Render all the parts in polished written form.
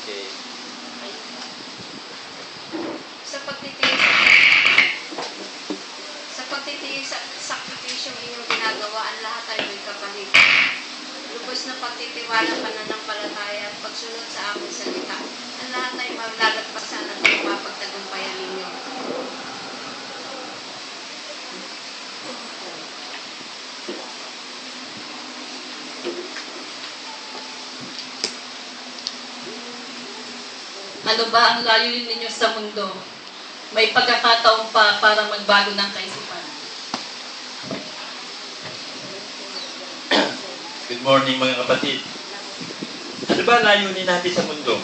Okay. Sa pagtitiis sa sakripisyong inyong ginagawa, ang lahat ay may kapalit. Lubos na pagtitiwala, pananampalataya at pagsunod sa aming salita. Ang lahat ay maglalagpasan at mapagtagumpayan ninyo. Ano ba ang layunin ninyo sa mundo? May pagkakataon pa para magbago ng kaisipan. Good morning mga kapatid. Ano ba layunin natin sa mundo?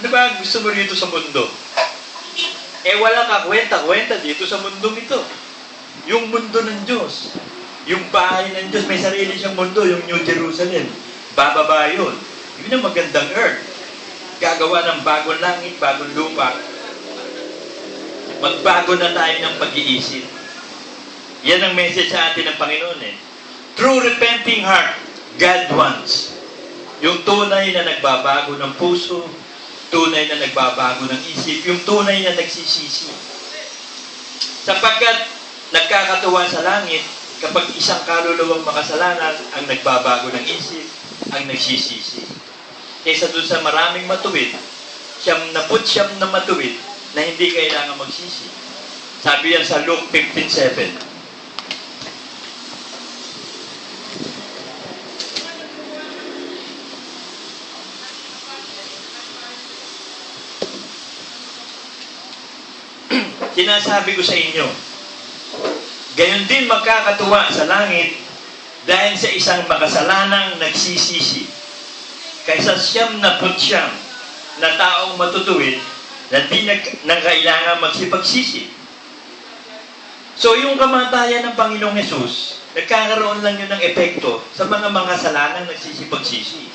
Ano ba gusto mo rito sa mundo? Wala ka kwenta dito sa mundong ito. Yung mundo ng Diyos. Yung bahay ng Diyos, may sarili siyang mundo, yung New Jerusalem. Bababa yun. Yun ang magandang earth. Gagawa ng bagong langit, bagong lupa. Magbago na tayo ng pag-iisip. Yan ang message sa atin ng Panginoon eh. True repenting heart, God wants. Yung tunay na nagbabago ng puso, tunay na nagbabago ng isip, yung tunay na nagsisisi. Sapagkat nagkakatuwa sa langit, kapag isang kaluluwang makasalanan ang nagbabago ng isip, ang nagsisisi. Kaysa doon sa maraming matuwid, siyam na matuwid na hindi kailangan magsisi. Sabi yan sa Luke 15:7. Sinasabi ko sa inyo, gayon din magkakatuwa sa langit dahil sa isang makasalanang nagsisisi kaysa 99 na taong matutuwid na di na kailangan magsipagsisi. So yung kamatayan ng Panginoong Hesus, nagkakaroon lang yun ng epekto sa mga makasalanang nagsisipagsisi.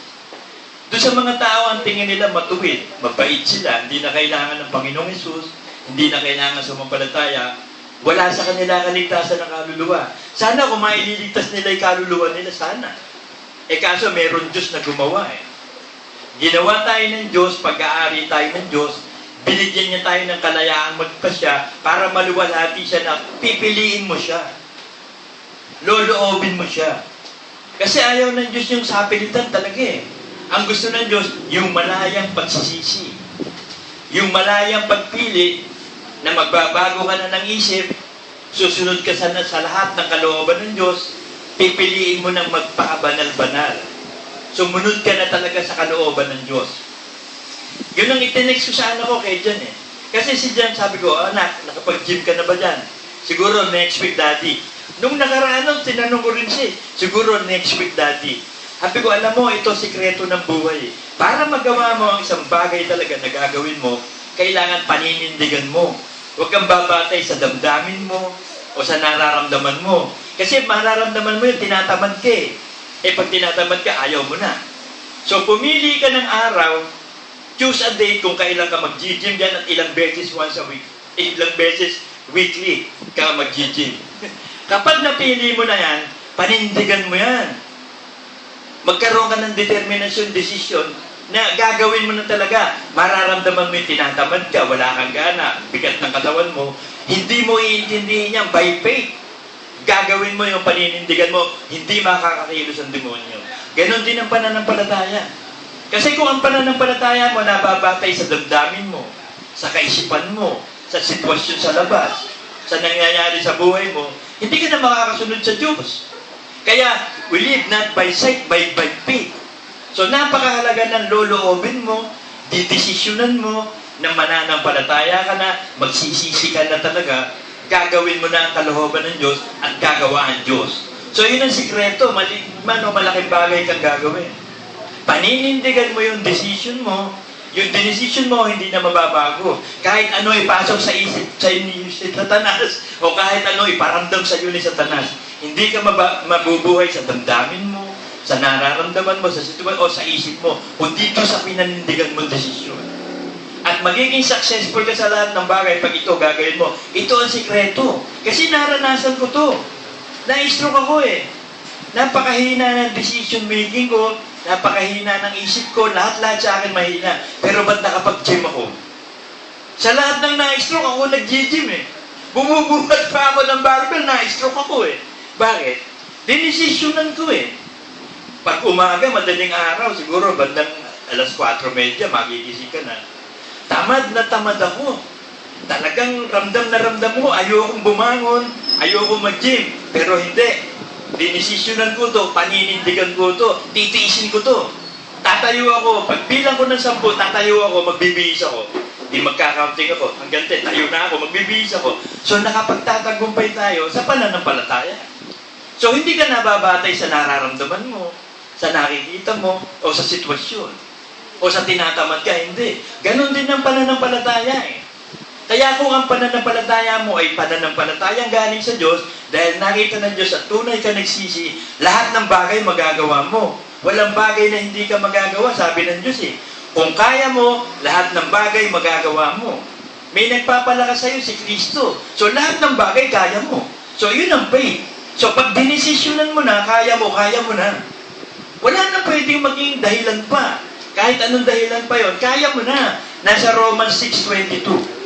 Doon sa mga tao ang tingin nila matuwid, mabait sila, hindi na kailangan ng Panginoong Hesus, hindi na kailangan sumampalataya, wala sa kanila kaligtasan ng kaluluwa. Sana kung maililigtas nila yung kaluluwa nila, sana. Kaso meron Diyos na gumawa eh. Ginawa tayo ng Diyos, pag-aari tayo ng Diyos, binigyan niya tayo ng kalayaang magpasya para maluwalhati siya na pipiliin mo siya. Loloobin mo siya. Kasi ayaw ng Diyos yung sapilitan talaga eh. Ang gusto ng Diyos, yung malayang pagsisisi. Yung malayang pagpili na magbabago ka na ng isip, susunod ka sa lahat ng kalooban ng Diyos, pipiliin mo ng magpakabanal-banal. Sumunod ka na talaga sa kalooban ng Diyos. Yun ang itinext ko sa anak ko kay Jan eh. Kasi si Jan sabi ko, anak, nakapag-gym ka na ba dyan? Siguro next week, daddy. Nung nakaraan, tinanong ko rin siya, siguro next week, daddy. Sabi ko, alam mo, ito sikreto ng buhay. Para magawa mo ang isang bagay talaga na gagawin mo, kailangan paninindigan mo. Huwag kang babatay sa damdamin mo o sa nararamdaman mo. Kasi mararamdaman mo yung tinatamad ka eh. Pag tinatamad ka, ayaw mo na. So, pumili ka ng araw, choose a date kung kailan ka mag-gym dyan at ilang beses once a week. Ilang beses weekly ka mag-gym. Kapag napili mo na yan, panindigan mo yan. Magkaroon ka ng determinasyon, desisyon, na gagawin mo na talaga. Mararamdaman mo yung tinatamad ka, wala kang gana, bigat ng katawan mo, hindi mo iintindihin yan by faith. Gagawin mo yung paninindigan mo, hindi makakakilos ang demonyo. Ganon din ang pananampalataya. Kasi kung ang pananampalataya mo nababatay sa damdamin mo, sa kaisipan mo, sa sitwasyon sa labas, sa nangyayari sa buhay mo, hindi ka na makakasunod sa Diyos. Kaya, we live not by sight, by faith. So, napakahalaga ng loloobin mo, didesisyonan mo, na mananampalataya ka na, magsisisi ka na talaga, gagawin mo na ang kalooban ng Diyos at gagawa ang Diyos. So, yun ang sikreto. Man o malaking bagay kang gagawin. Paninindigan mo yung decision mo, yung decision mo hindi na mababago. Kahit ano ipasok sa isip sa inyo si Satanas, o kahit ano iparamdam sa iyo ni Satanas, hindi ka mabubuhay sa damdamin mo, sa nararamdaman mo, sa sitwasyon, o sa isip mo, kundi dito sa pinanindigan mong desisyon. At magiging successful ka sa lahat ng bagay pag ito gagawin mo. Ito ang sikreto. Kasi naranasan ko to. Na-stroke ako eh. Napakahina ng decision making ko, napakahina ng isip ko, lahat-lahat sa akin mahina. Pero ba't nakapag-gym ako? Sa lahat ng na-stroke, ako nag-gym eh. Bumubuhat pa ako ng barbell, na-stroke ako eh. Bakit? Dinesisyonan ko eh. Pag umaga, madaling araw, siguro bandang alas 4:30, magigising ka na. Tamad na tamad ako. Talagang ramdam na ramdam ko, ayokong bumangon, ayokong mag-gym. Pero hindi. Dinesisyonan ko to, paninindigan ko to, titiisin ko to. Tatayo ako, pagbilang ko ng 10, tatayo ako, magbibihis ako. Di magkakaunting ako, hanggang 10, tayo na ako, magbibihis ako. So nakapagtatagumpay tayo sa pananampalataya. So hindi ka nababatay sa nararamdaman mo, sa nakikita mo, o sa sitwasyon, o sa tinatamad ka, hindi. Ganon din ang pananampalataya eh. Kaya kung ang pananampalataya mo ay pananampalatayang galing sa Diyos, dahil nakita ng Diyos at tunay ka nagsisi, lahat ng bagay magagawa mo. Walang bagay na hindi ka magagawa, sabi ng Diyos eh. Kung kaya mo, lahat ng bagay magagawa mo. May nagpapalakas sa'yo si Kristo. So lahat ng bagay kaya mo. So yun ang faith. So pag dinesisyonan mo na, kaya mo na. Wala na pwedeng maging dahilan pa. Kahit anong dahilan pa yon, kaya mo na. Nasa Romans 6:22.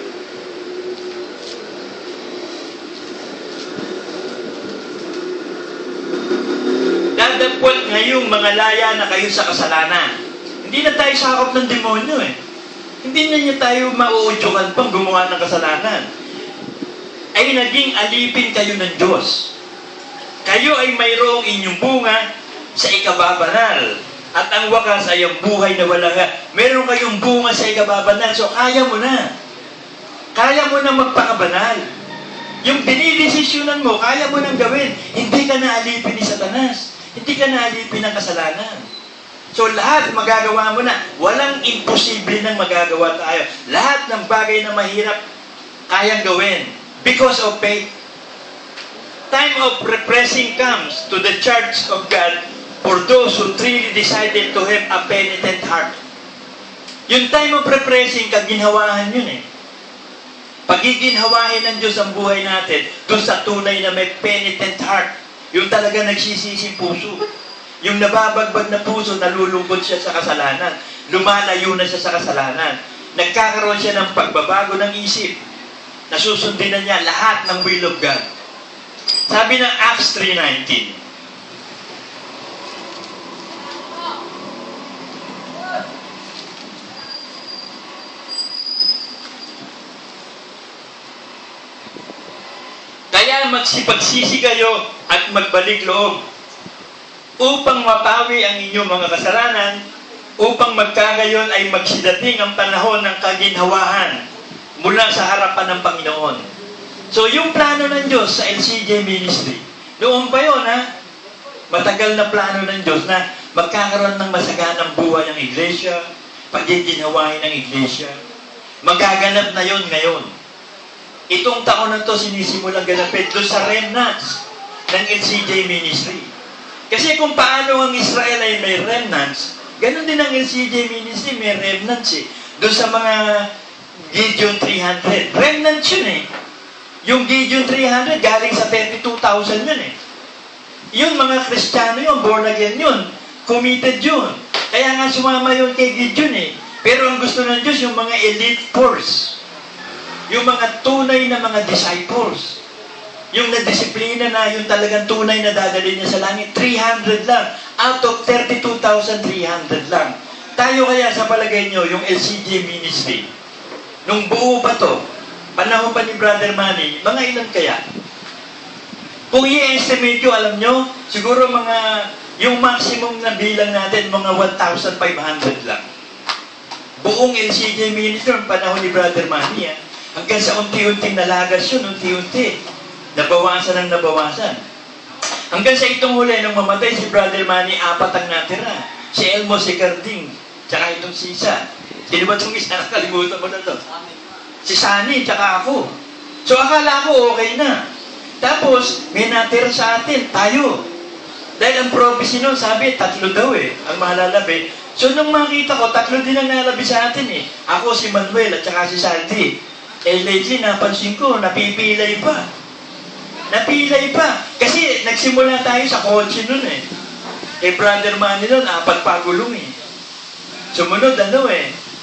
Dadapot ngayong mga laya na kayo sa kasalanan. Hindi na tayo sakop ng demonyo eh. Hindi na niya tayo mauudyokan pang gumawa ng kasalanan. Ay naging alipin kayo ng Diyos. Kayo ay mayroong inyong bunga sa ikababanal. At ang wakas ay ang buhay na wala nga. Meron kayong bunga sa ikababanal. So kaya mo na. Kaya mo na magpakabanal. Yung dinidesisyonan mo, kaya mo nang gawin. Hindi ka na alipin ni Satanas. Hindi ka na alipin ng kasalanan. So lahat magagawa mo na. Walang imposible nang magagawa tayo. Lahat ng bagay na mahirap, kayang gawin. Because of faith. Time of repressing comes to the church of God for those who truly decided to have a penitent heart. Yung time of repressing, kaginhawahan yun eh. Pagiginhawahin ng Diyos ang buhay natin, doon sa tunay na may penitent heart. Yung talaga nagsisising puso. Yung nababagbag na puso, nalulungkot siya sa kasalanan. Lumalayo na siya sa kasalanan. Nagkakaroon siya ng pagbabago ng isip. Nasusundin na niya lahat ng will of God. Sabi ng Acts 3:19, kaya magsipagsisi kayo at magbalik loob upang mapawi ang inyong mga kasalanan, upang magkagayon ay magsidating ang panahon ng kaginhawahan mula sa harapan ng Panginoon. So yung plano ng Diyos sa LCJ Ministry, noon pa yun ha, matagal na plano ng Diyos na magkakaroon ng masaganang buhay ng iglesia, pagiginhawain ng iglesia. Magaganap na yon ngayon. Itong taon na to sinisimulang ganapin doon sa remnants ng LCJ Ministry. Kasi kung paano ang Israel ay may remnants, ganun din ang LCJ Ministry, may remnants eh. Doon sa mga Gideon 300. Remnants yun eh. Yung Gideon 300, galing sa 32,000 yun eh. Yung mga Kristiyano yun, born again yun. Committed yun. Kaya nga sumama yun kay Gideon eh. Pero ang gusto ng Diyos, yung mga elite force. Yung mga tunay na mga disciples. Yung nadisiplina na, yung talagang tunay na dadali niya sa langit, 300 lang. Out of 32,300 lang. Tayo kaya sa palagay nyo, yung LCJ Ministry, nung buo ba to, panahon pa ni Brother Manny, mga ilan kaya? Kung i-estimate nyo, alam nyo, siguro yung maximum na bilang natin, mga 1,500 lang. Buong LCJ Ministry, panahon ni Brother Manny, hanggang sa unti-unting nalagas yun, unti-unti. Nabawasan ang nabawasan. Hanggang sa itong huli, nung mamatay si Brother Manny, 4 ang natira. Si Elmo, si Carding, tsaka itong si Isa. Sino ba itong isa? Nakalimutan mo na to. Si Sunny, tsaka ako. So akala ko okay na. Tapos, may natira sa atin, tayo. Dahil ang prophecy nun, sabi, 3 daw eh, ang malalabi. So nung makita ko, 3 din ang nalabi sa atin eh. Ako, si Manuel, at saka si Sandy. Eh lately, napansin ko, napipilay pa. napilay pa. Kasi nagsimula tayo sa kotse nun eh. Eh, Brother Manny nun, 4 pa gulong eh. Sumunod,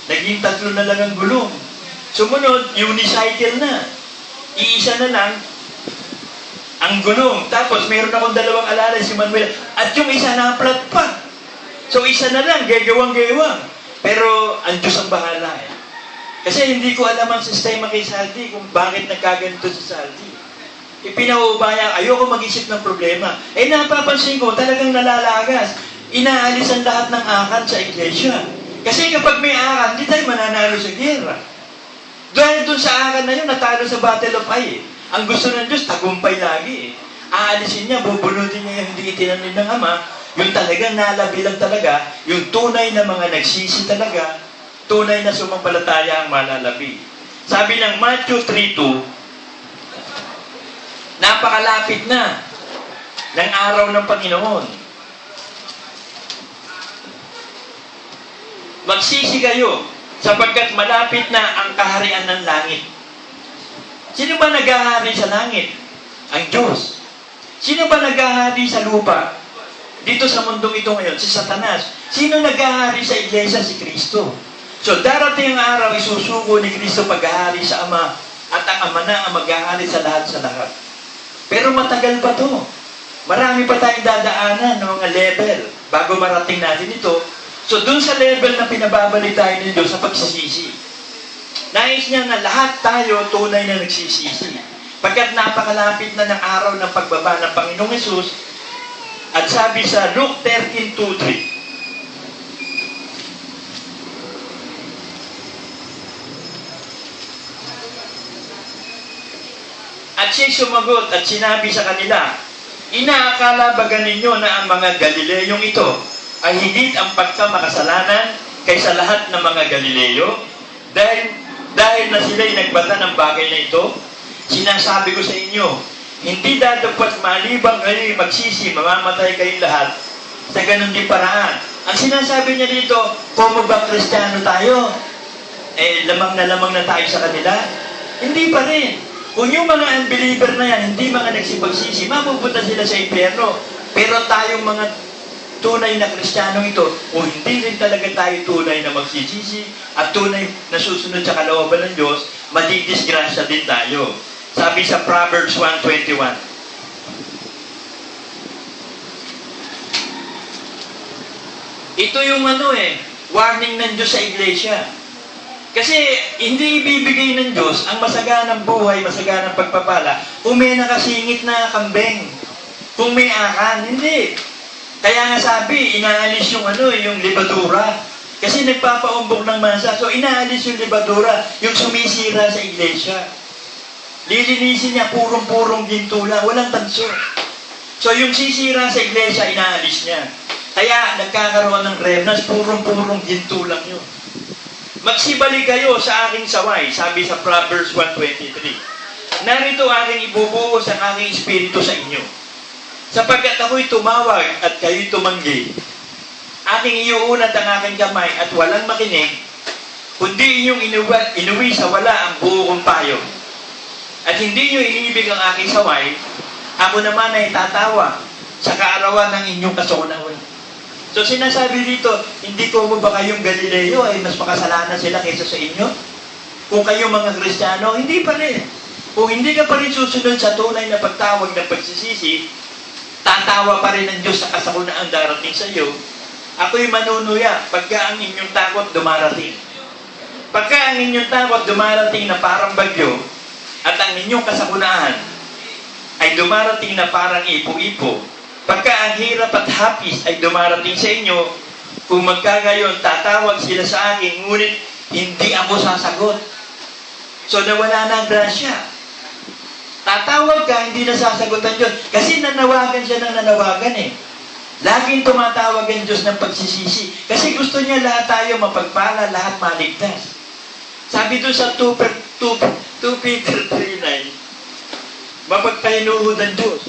naging 3 na lang ang gulong. Sumunod, unicycle na. Iisa na lang ang gulong. Tapos, meron akong 2 alalay, si Manuel. At yung isa na-flat pa. So, isa na lang, gegawang-gewang. Pero, ang Diyos ang bahala eh. Kasi hindi ko alam ang sistema kay Saldi kung bakit nagkaganito si Saldi. Ipinaubaya, ayoko mag-isip ng problema. Eh, napapansin ko, talagang nalalagas. Inaalis ang lahat ng akan sa iglesia. Kasi kapag may akan, hindi tayo mananalo sa gera. Dahil dun sa akan na yun, natalo sa Battle of Ai. Ang gusto ng Diyos, tagumpay lagi. Aalisin niya, bubunutin niya yung hindi itinanim ng Ama, yung talagang nalabi lang talaga, yung tunay na mga nagsisi talaga, tunay na sumampalataya ang malalabi. Sabi ng Matthew 3:2, napakalapit na ng araw ng Panginoon. Magsisi kayo sapagkat malapit na ang kaharian ng langit. Sino ba naghahari sa langit? Ang Diyos. Sino ba naghahari sa lupa? Dito sa mundong ito ngayon, si Satanas. Sino naghahari sa iglesia? Si Kristo. So darating ang araw, isusuko ni Kristo paghahari sa Ama at ang Ama na ang maghahari sa lahat sa lahat. Pero matagal pa to. Marami pa tayong dadaanan ng mga level bago marating natin ito. So dun sa level na pinababalik tayo ng Diyos sa pagsisisi. Nais niya na lahat tayo tunay na nagsisisi. Pagkat napakalapit na ng araw ng pagbaba ng Panginoong Hesus, at sabi sa Luke 13:2-3, at siya'y sumagot at sinabi sa kanila, inaakala ba ninyo na ang mga Galileyong ito ay higit ang pagkamakasalanan kaysa lahat ng mga Galileyo? Dahil na sila'y nagbata ng bagay na ito, sinasabi ko sa inyo, hindi dadapat malibang kayo'y magsisi, mamamatay kayong lahat sa ganun din paraan. Ang sinasabi niya dito, kung ba Kristiyano tayo, lamang na tayo sa kanila? Hindi pa rin. Kung yung mga unbeliever na yan, hindi mga nagsipagsisi, mapupunta sila sa impyerno. Pero tayong mga tunay na Kristiyano ito, kung hindi rin talaga tayo tunay na magsisisi at tunay na susunod sa kalooban ng Diyos, madidisgrasya din tayo. Sabi sa Proverbs 1:21. Ito yung warning ng Diyos sa iglesia. Kasi hindi ibibigay ng Diyos ang masaganang buhay, masaganang pagpapala kung may nakasingit na kambeng, kung may akan, hindi. Kaya nga sabi, inaalis yung yung libadura. Kasi nagpapaumbok ng masa. So inaalis yung libadura, yung sumisira sa iglesia. Lilinisin niya, purong-purong ginto lang, walang tanso. So yung sisira sa iglesia, inaalis niya. Kaya nagkakaroon ng remnants, purong-purong ginto lang yun. Magsibali kayo sa aking saway, sabi sa Proverbs 1:23. Narito aking ibubuhos ang aking espiritu sa inyo. Sapagkat ako'y tumawag at kayo'y tumanggi. Aking iuunat ang aking kamay at walang makinig, kundi inyong inuwi sa wala ang buo kong payo. At hindi nyo inibig ang aking saway, ako naman ay tatawa sa kaarawan ng inyong kasunawan. So sinasabi dito, hindi ko ba kayong Galileo ay mas makasalanan sila kaysa sa inyo? Kung kayo mga Kristiyano, hindi pa rin. Kung hindi ka pa rin susunod sa tunay na pagtawag ng pagsisisi, tatawa pa rin ang Diyos sa kasakunaan darating sa iyo. Ako'y manunuya pagka ang inyong takot dumarating. Pagka ang inyong takot dumarating na parang bagyo, at ang inyong kasakunaan ay dumarating na parang ipo-ipo, pagka ang hirap at hapis ay dumarating sa inyo, kung magkagayon, tatawag sila sa akin, ngunit hindi ako sasagot. So nawala na ang grasya. Tatawag ka, hindi na sasagot ang Diyos. Kasi nanawagan siya ng nanawagan eh. Laging tumatawag ang Diyos ng pagsisisi. Kasi gusto niya lahat tayo mapagpala, lahat maligtas. Sabi doon sa 2 Peter 3:9, mapagpahinuhod ang Diyos.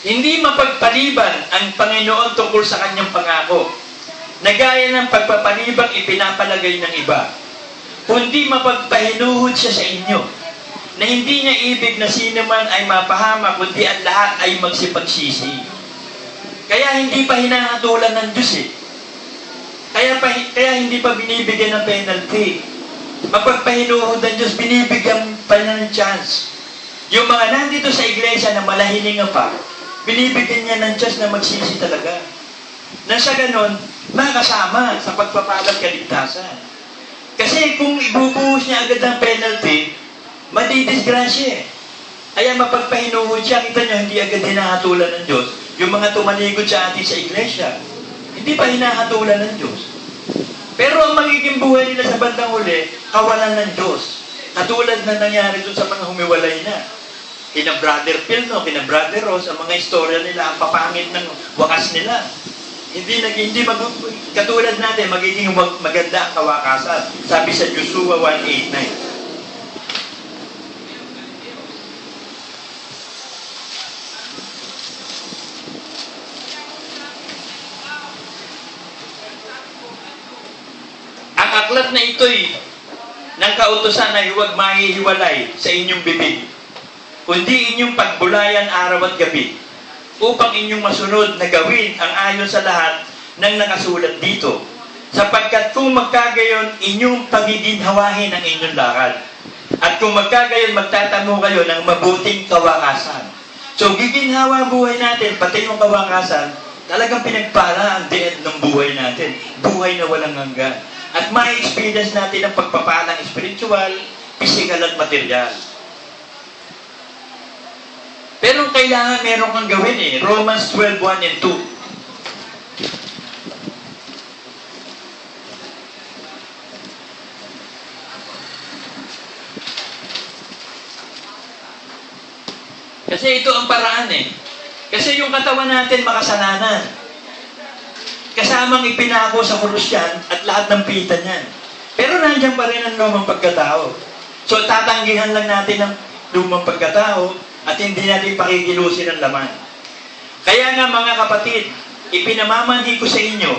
Hindi mapagpaliban ang Panginoon tungkol sa kanyang pangako, na gaya ng pagpapalibang ipinapalagay ng iba. kundi mapagpahinuhod siya sa inyo, na hindi niya ibig na sino man ay mapahama, kundi ang lahat ay magsipagsisi. Kaya hindi pa hinahatulan ng Diyos eh. Kaya hindi pa binibigyan ng penalty. Mapagpahinuhod ng Diyos, binibigyan pa niya ng chance. Yung mga nandito sa iglesia na malahininga pa, binibigyan niya ng chance na magsisi talaga. Na sa ganon, makasama sa pagpapalag kaligtasan. Kasi kung ibubuhos niya agad ang penalty, madidisgrasya eh. Kaya mapagpahinuhod siya, kita niyo, hindi agad hinahatulan ng Diyos. Yung mga tumaligod sa atin sa iglesia, hindi pa hinahatulan ng Diyos. Pero ang magiging buhay nila sa bandang huli, kawalan ng Diyos. Katulad na nangyari dun sa mga humiwalay na. Kina Brother Phil, no? Kina Brother Ross, ang mga istorya nila, ang papangit ng wakas nila. Katulad natin, magiging maganda ang kawakasan. Sabi sa Joshua 1:8-9. Ang aklat na ito'y ng kautusan ay huwag mahihiwalay sa inyong bibig, kundi inyong pagbulayan araw at gabi, upang inyong masunod na gawin ang ayon sa lahat ng nakasulat dito. Sapagkat kung magkagayon, inyong pagiginhawahin ang inyong lakad. At kung magkagayon, magtatamo kayo ng mabuting kawakasan. So, giginhawa buhay natin, pati yung kawakasan, talagang pinagpala ang diet ng buhay natin. Buhay na walang hanggan. At ma-experience natin ang pagpapalang spiritual, physical at material. Pero kailangan meron kang gawin eh. Romans 12:1-2. Kasi ito ang paraan eh. Kasi yung katawan natin makasalanan. Kasamang ipinako sa krus yan at lahat ng pita niyan. Pero nandiyan pa rin ang lumang pagkatao. So tatanggihan lang natin ang lumang pagkatao at hindi natin pakikilusin ang laman. Kaya nga mga kapatid, ipinamamandi ko sa inyo,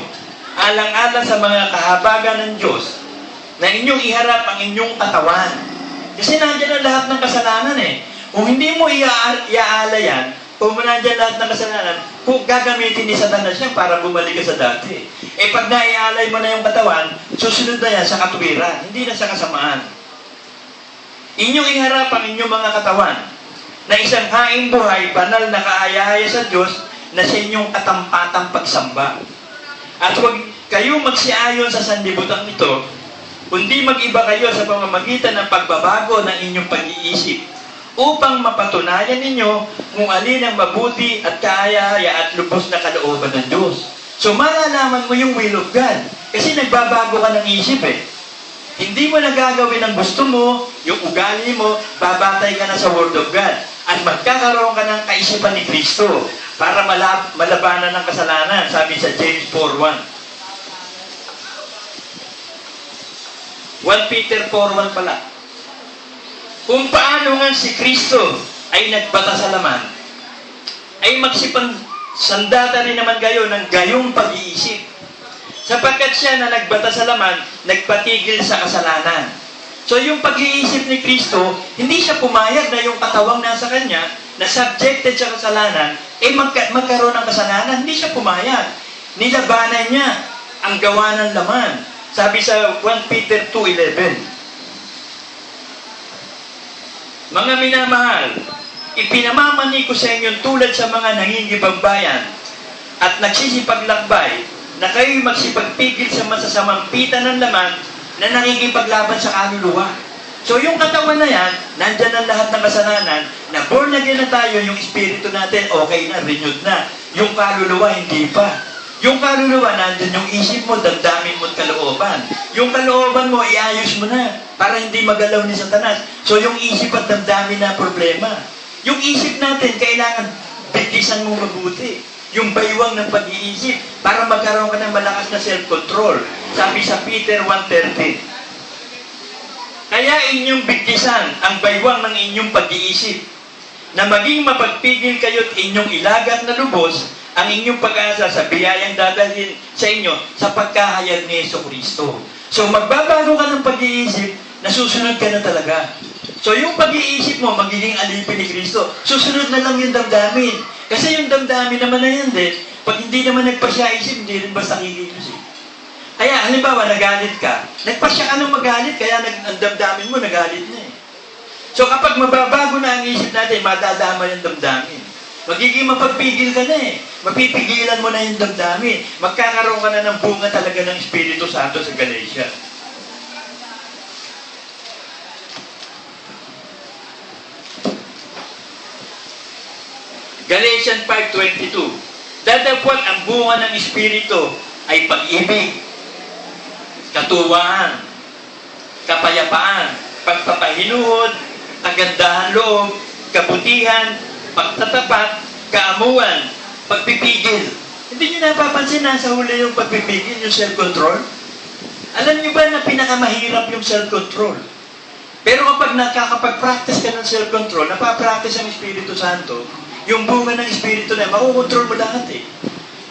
alang-alang sa mga kahabagan ng Diyos, na inyong iharap ang inyong katawan. Kasi nandiyan ang lahat ng kasalanan eh. Kung hindi mo iaala yan, kung nandiyan lahat ng kasalanan, kung gagamitin ni Satanas yan para bumalik ka sa dati. Eh pag naialay mo na yung katawan, susunod na yan sa katwiran, hindi na sa kasamaan. Inyong iharap ang inyong mga katawan na isang haing buhay, banal na kaaya-aya sa Diyos na sa inyong katampatang pagsamba. At huwag kayo magsiayon sa sanlibutan nito, kundi mag-iba kayo sa pamamagitan ng pagbabago ng inyong pag-iisip, upang mapatunayan ninyo kung alin ang mabuti at kaaya-aya at lubos na kalooban ng Diyos. So malalaman mo yung will of God. Kasi nagbabago ka ng isip eh. Hindi mo nagagawin ang gusto mo, yung ugali mo, babatay ka na sa Word of God. At magkakaroon ka ng kaisipan ni Kristo para malabanan ng kasalanan. Sabi sa James 4:1. 1 Peter 4:1 pala. Kung paano nga si Kristo ay nagbata sa laman, ay magsipang-sandata rin naman kayo ng gayong pag-iisip. Sapagkat siya na nagbata sa laman, nagpatigil sa kasalanan. So yung pag-iisip ni Kristo, hindi siya pumayag na yung katawang nasa kanya, na subjected sa kasalanan, magkaroon ng kasalanan, hindi siya pumayag. Nilabanan niya ang gawa ng laman. Sabi sa 1 Peter 2:11, mga minamahal, ipinamamani ko sa inyo tulad sa mga nangingibambayan at nagsisipaglakbay na kayo'y magsipagpigil sa masasamang pita ng laman na nakikipaglaban sa kaluluwa. So yung katawan na yan, nandyan ang lahat ng kasalanan, na born again na tayo, yung espiritu natin, okay na, renewed na. Yung kaluluwa, hindi pa. Yung kaluluwa, nandyan yung isip mo, damdamin mo at kalooban. Yung kalooban mo, iayos mo na para hindi magalaw ni Satanas. So yung isip at damdamin na problema. Yung isip natin, kailangan bigkisan mo mabuti. Yung baywang ng pag-iisip para magkaroon ka ng malakas na self-control. Sabi sa Peter 1:13. Kaya inyong bigkisan ang baywang ng inyong pag-iisip na maging mapagpigil kayo't inyong ilagat na lubos ang inyong pag-asa sa biyayang dadalhin sa inyo sa pagkahayag ni Jesucristo. So magbabago ka ng pag-iisip, nasusunod ka na talaga. So yung pag-iisip mo, magiging alipin ni Kristo. Susunod na lang yung damdamin. Kasi yung damdamin naman na yan din, pag hindi naman nagpasya isip, hindi rin basta kikilos eh. Kaya halimbawa, nagalit ka. Nagpasya ka ng magalit, kaya ang damdamin mo, nagalit na eh. So kapag mababago na ang isip natin, madadama yung damdamin. Magiging mapagpigil ka na eh. Mapipigilan mo na yung damdamin. Magkakaroon ka na ng bunga talaga ng Espiritu Santo sa Galatia. Galatians 5:22. Datapwat ang bunga ng Espiritu ay pag-ibig, katuwaan, kapayapaan, pagpapahinuhod, kagandahan loob, kabutihan, pagtatapat, kaamuan, pagpipigil. Hindi nyo napapansin nasa huli yung pagpipigil, yung self-control? Alam nyo ba na pinakamahirap yung self-control? Pero kapag nakakapag-practice ka ng self-control, napapractice ang Espiritu Santo, yung bunga ng Espiritu na, makukontrol mo lahat eh.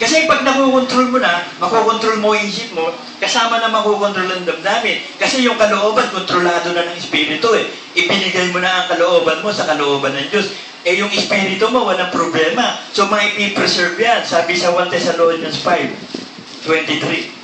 Kasi pag nakukontrol mo na, makukontrol mo yung isip mo, kasama na makukontrol ang damdamin. Kasi yung kalooban, kontrolado na ng Espiritu eh. Ibinigay mo na ang kalooban mo sa kalooban ng Diyos. Eh yung Espiritu mo, walang problema. So maipipreserve yan. Sabi sa 1 Thessalonians 5:23.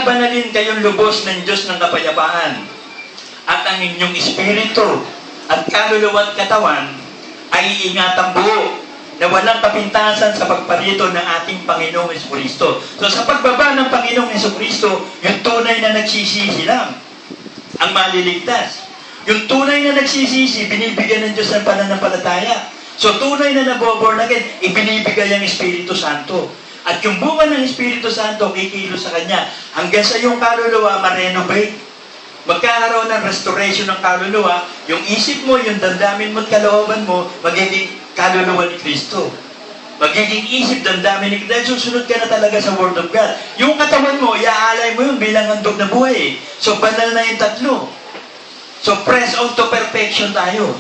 Banalin kayong lubos ng Diyos ng kapayapaan at ang inyong espiritu at kaluluwa at katawan ay iingatan buo na walang kapintasan sa pagparito ng ating Panginoong Jesucristo. So sa pagbaba ng Panginoong Jesucristo, yung tunay na nagsisisi lang ang maliligtas. Yung tunay na nagsisisi, binibigyan ng Diyos ng pananampalataya. So tunay na naboborn again, ibinibigay ang Espiritu Santo. At yung bunga ng Espiritu Santo, kikilos sa Kanya. Hanggang sa yung kaluluwa, ma-renovate. Magkakaroon ng restoration ng kaluluwa, yung isip mo, yung damdamin mo at kalooban mo, magiging kaluluwa ni Kristo. Magiging isip, damdamin ni Kristo. Dahil susunod ka na talaga sa Word of God. Yung katawan mo, iaalay mo yun bilang handog na buhay. So, banal na yung tatlo. So, press on to perfection tayo.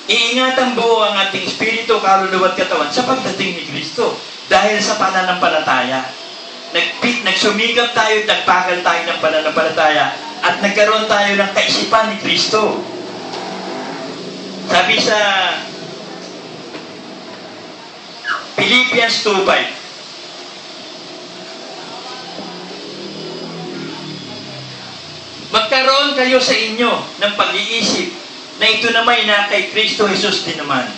Iingatan buo ang ating espiritu, kaluluwa at katawan sa pagdating ni Kristo. Dahil sa pananampalataya. Nagsumikap tayo, nagpakal tayo ng pananampalataya at nagkaroon tayo ng kaisipan ni Kristo. Sabi sa Philippians 2:5, magkaroon kayo sa inyo ng pag-iisip na ito naman na kay Kristo Jesus din naman.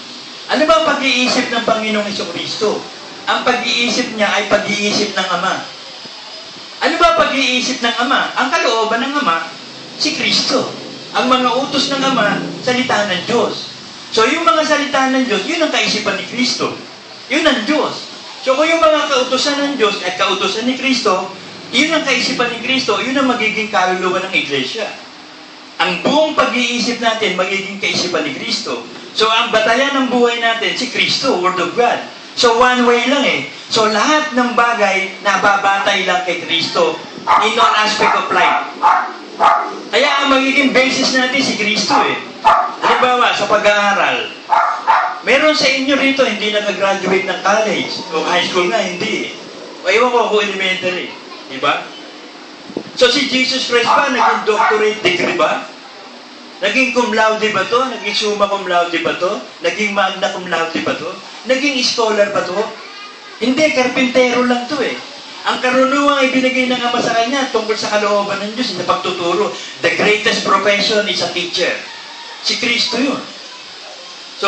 Ano ba ang pag-iisip ng Panginoong Jesucristo? Ang pag-iisip niya ay pag-iisip ng Ama. Ano ba pag-iisip ng Ama? Ang kalooban ng Ama, si Kristo. Ang mga utos ng Ama, salita ng Diyos. So yung mga salita ng Diyos, yun ang kaisipan ni Kristo. Yun ang Diyos. So kung yung mga kautusan ng Diyos at kautusan ni Kristo, yun ang kaisipan ni Kristo, yun ang magiging kaluluwa ng Iglesia. Ang buong pag-iisip natin, magiging kaisipan ni Kristo. So ang batayan ng buhay natin, si Kristo, Word of God. So one way lang eh. So lahat ng bagay nababatay lang kay Kristo in all aspect of life. Kaya ang magiging basis natin si Kristo eh. Halimbawa, sa pag-aaral, meron sa inyo rito hindi nag-graduate ng college o high school nga, hindi eh. O iwan ko elementary. Diba? So si Jesus Christ ba, naging doctorate degree ba? Naging cum laude ba to? Naging summa cum laude ba to? Naging magna cum laude ba to? Naging scholar ba to? Hindi, karpintero lang to eh. Ang karunungang ibinigay ng Ama sa kanya tungkol sa kalooban ng Diyos na pagtuturo. The greatest profession is a teacher. Si Kristo yun. So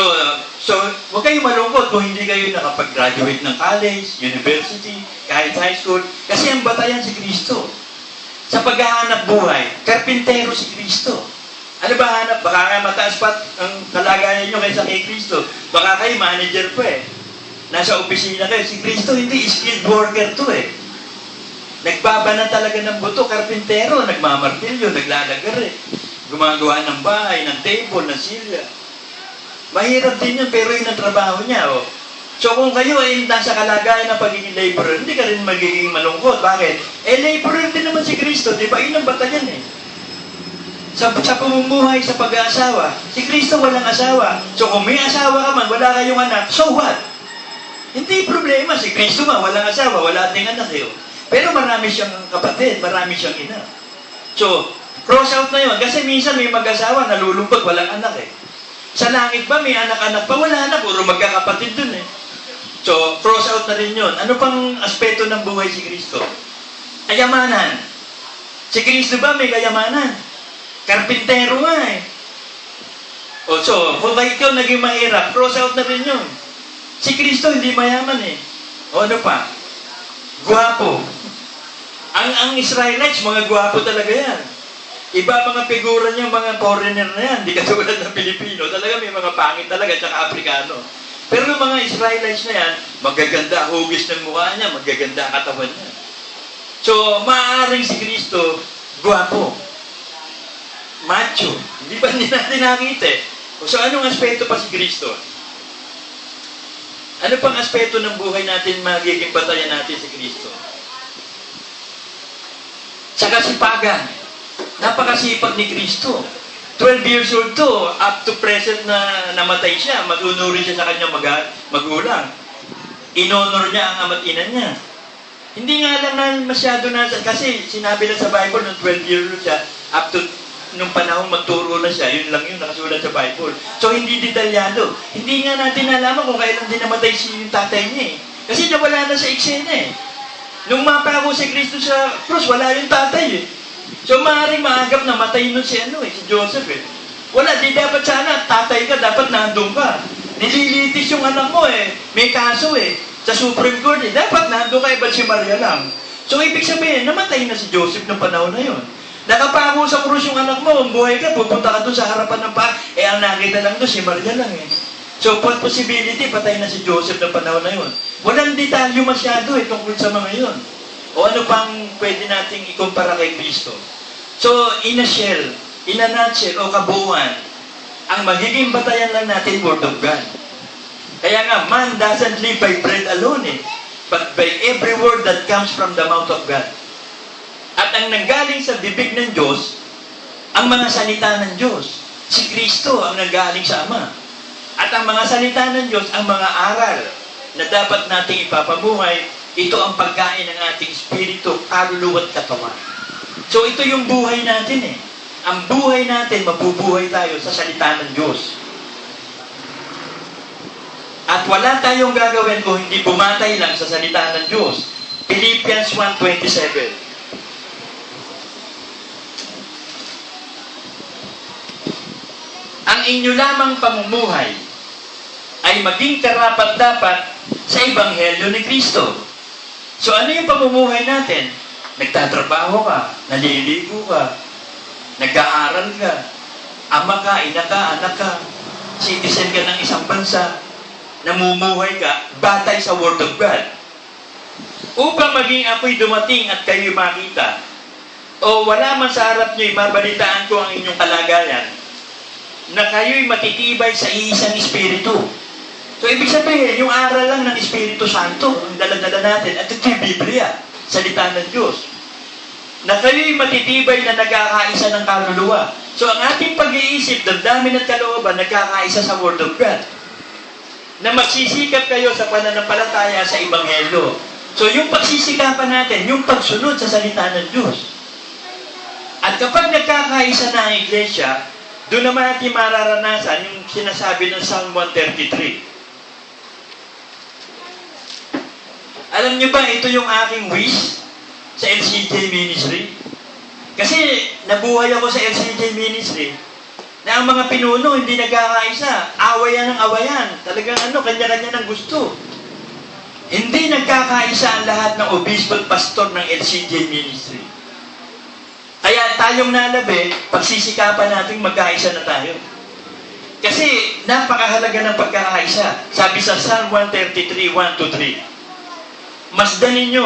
huwag kayong malungkot kung hindi kayo nakapag-graduate ng college, university, kahit high school. Kasi ang batayan si Kristo. Sa paghahanap buhay, karpintero si Kristo. Ano ba hanap? Baka nga mataas pa ang kalagayan nyo kaysa kay Kristo. Baka kayo manager pa eh. Nasa opisina kayo. Si Kristo hindi, skilled worker to eh. Nagbabana talaga ng buto, karpintero, nagmamartilyo, naglalagar eh. Gumagawa ng bahay, ng table, ng silya. Mahirap din yun, pero yun ang trabaho niya. Oh. So kung kayo ay nasa kalagayan ng pagiging laborer, hindi ka rin magiging malungkot. Bakit? Laborer din naman si Kristo, di ba? Yun ang batayan eh. Sa pamumuhay, sa pag-aasawa, si Kristo walang asawa. So kung may asawa ka man, wala kayong anak, so what? Hindi problema. Si Kristo nga, walang asawa, wala ding anak eh. Pero marami siyang kapatid, marami siyang ina. So, cross out na yun. Kasi minsan may mag-asawa, nalulungkot, walang anak eh. Sa langit ba, may anak-anak pa? Wala na, puro magkakapatid dun eh. So, cross out na rin yun. Ano pang aspeto ng buhay si Kristo? Kayamanan. Si Kristo ba may kayamanan? Karpintero nga eh. O so, kung ikaw naging mahirap, cross out na rin yun. Si Kristo hindi mayaman eh. O ano pa? Guwapo. Ang Israelites, mga guwapo talaga yan. Iba mga figura niya, mga foreigner na yan. Di katulad ng Pilipino. Talaga may mga pangit talaga, tsaka Afrikano. Pero yung mga Israelites na yan, magaganda hugis ng mukha niya, magaganda katawan niya. So, maaaring si Kristo, guwapo. Macho. Hindi ba natin nakita eh? So, anong aspeto pa si Kristo? Ano pang aspeto ng buhay natin magiging batayan natin si Kristo? Sa kasipagan. Napakasipag ni Kristo. 12 years old to, up to present na namatay siya, mag-honor siya sa kanyang magulang. Inonor niya ang ama't ina niya. Hindi nga lang na masyado na, kasi sinabi lang sa Bible, nung 12 years old siya, up to nung panahon magturo na siya, yun lang yun, nakasulat sa Bible. So, hindi detalyado. Hindi nga natin nalaman kung kailan din namatay si yung tatay niya eh. Kasi nawala na sa eksena eh. Nung mapako si Kristo sa cross, wala yung tatay eh. So, maaaring maagap na matay nun si Joseph eh. Wala, di dapat sana, tatay ka, dapat nandun ka. Nililitis yung anak mo eh. May kaso eh. Sa Supreme Court eh. Dapat nandun ka, ba't si Maria lang? So, ibig sabihin, namatay na si Joseph ng panahon na yun. Nakapako sa krus yung anak mo, buhay ka, pupunta ka doon sa harapan ng paa. Ang nakita lang doon, si Maria lang eh. So, possibility, patay na si Joseph ng panahon na yun. Walang detalyo masyado eh, tungkol sa mga yun. O ano pang pwede nating ikumpara kay Kristo? So, in a nutshell, o kabuuan, ang magiging batayan lang natin, Word of God. Kaya nga, man doesn't live by bread alone eh, but by every word that comes from the mouth of God. At ang nanggaling sa bibig ng Diyos, ang mga salita ng Diyos. Si Kristo ang nanggaling sa Ama. At ang mga salita ng Diyos, ang mga aral na dapat nating ipapamuhay, ito ang pagkain ng ating espiritu, kaluluwa at katawan. So ito yung buhay natin eh. Ang buhay natin, mabubuhay tayo sa salita ng Diyos. At wala tayong gagawin kung hindi bumatay lang sa salita ng Diyos. Philippians 1:27. Ang inyo lamang pamumuhay ay maging karapat-dapat sa Ebanghelyo ni Kristo. So ano yung pamumuhay natin? Nagtatrabaho ka, naliligo ka, nag-aaral ka, ama ka, ina ka, anak ka, citizen ka ng isang bansa, namumuhay ka, batay sa Word of God. Upang maging ako'y dumating at kayo makita, o wala man sa harap nyo'y mabalitaan ko ang inyong kalagayan, na kayo'y matitibay sa iisang Espiritu. So, ibig sabihin, yung aral lang ng Espiritu Santo, ang dala-dala natin, at ito yung Biblia, salita ng Diyos. Na kayo'y matitibay na nagkakaisa ng kaluluwa. So, ang ating pag-iisip, damdamin at kalooban, nagkakaisa sa Word of God. Na magsisikap kayo sa pananampalataya sa Ebanghelyo. So, yung pagsisikapan natin, yung pagsunod sa salita ng Diyos. At kapag nagkakaisa na ang iglesia, doon naman natin mararanasan yung sinasabi ng Psalm 133. Alam niyo ba, ito yung aking wish sa LCJ Ministry? Kasi nabuhay ako sa LCJ Ministry na ang mga pinuno hindi nagkakaisa. Awayan ng awayan. Talagang kanya-kanya ng gusto. Hindi nagkakaisa ang lahat ng obispo at pastor ng LCJ Ministry. Kaya tayong nalabi, pagsisikapan natin magkaisa na tayo. Kasi napakahalaga ng pagkakaisa. Sabi sa Psalm 133, 1-3, masdan ninyo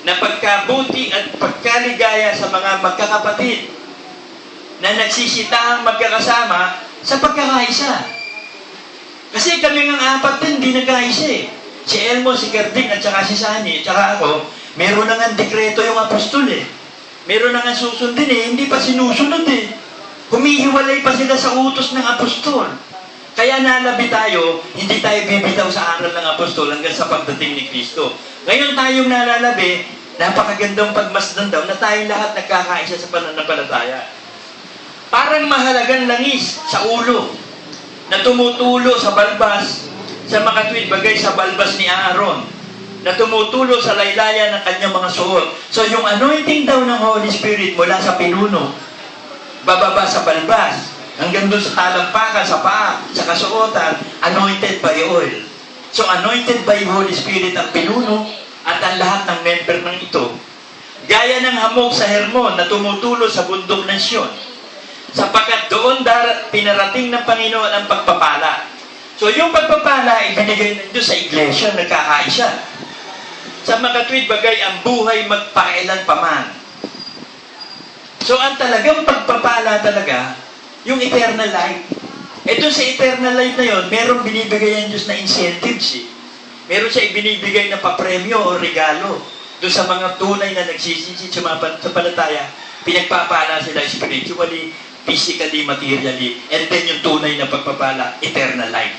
na pagkabuti at pagkaligaya sa mga magkakapatid na nagsisitahang magkakasama sa pagkakaisa. Kasi kami ng apat din, hindi nagkaisa eh. Si Elmo, si Gerding, at saka si Sani, at saka ako, meron na nga dekreto yung apostol eh. Meron na nga susundin eh, hindi pa sinusunod eh. Humihiwalay pa sila sa utos ng apostol. Kaya nalabi tayo, hindi tayo bibitaw sa aral ng apostol hanggang sa pagdating ni Kristo. Ngayon tayong nalalabi, napakagandang pagmasdan daw na tayong lahat nagkakaisa sa pananampalataya. Parang mahalagang langis sa ulo na tumutulo sa balbas, sa makatwid bagay sa balbas ni Aaron, na tumutulo sa laylayan ng kanyang mga suot. So yung anointing daw ng Holy Spirit mula sa pinuno, bababa sa balbas, hanggang doon sa talampakan, sa paa, sa kasuotan, anointed by oil. So anointed by Holy Spirit ang pinuno at ang lahat ng member ng ito. Gaya ng hamog sa Hermon na tumutulo sa bundok ng Sion. Sapagkat doon pinarating ng Panginoon ang pagpapala. So yung pagpapala, ibinigay ng Diyos sa iglesia, nagkakaisa. Sa makatwid bagay, ang buhay magpakailan paman. So ang talagang pagpapala talaga, yung eternal life. Ito sa eternal life na yon, merong binibigay ang Diyos na incentives eh. Meron siya ibinibigay na papremyo o regalo. Doon sa mga tunay na nagsisisi sa palataya, pinagpapala sila spiritually, physically, materially, and then yung tunay na pagpapala, eternal life.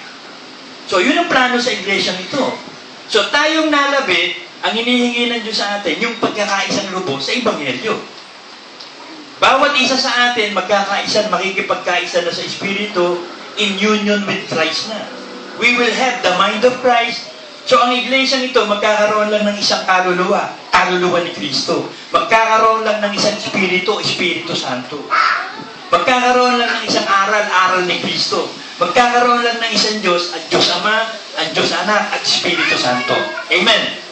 So yun ang plano sa iglesyang ito. So tayong nalabi, ang hinihingi ng Diyos sa atin, yung pagkakaisang lubos sa Ebanghelyo. Bawat isa sa atin, magkakaisa, makikipagkaisa na sa Espiritu, in union with Christ na. We will have the mind of Christ. So ang iglesyang ito, magkakaroon lang ng isang kaluluwa, kaluluwa ni Kristo. Magkakaroon lang ng isang Espiritu, Espiritu Santo. Magkakaroon lang ng isang aral, aral ni Kristo. Magkakaroon lang ng isang Diyos, at Diyos Ama, at Diyos Anak, at Espiritu Santo. Amen.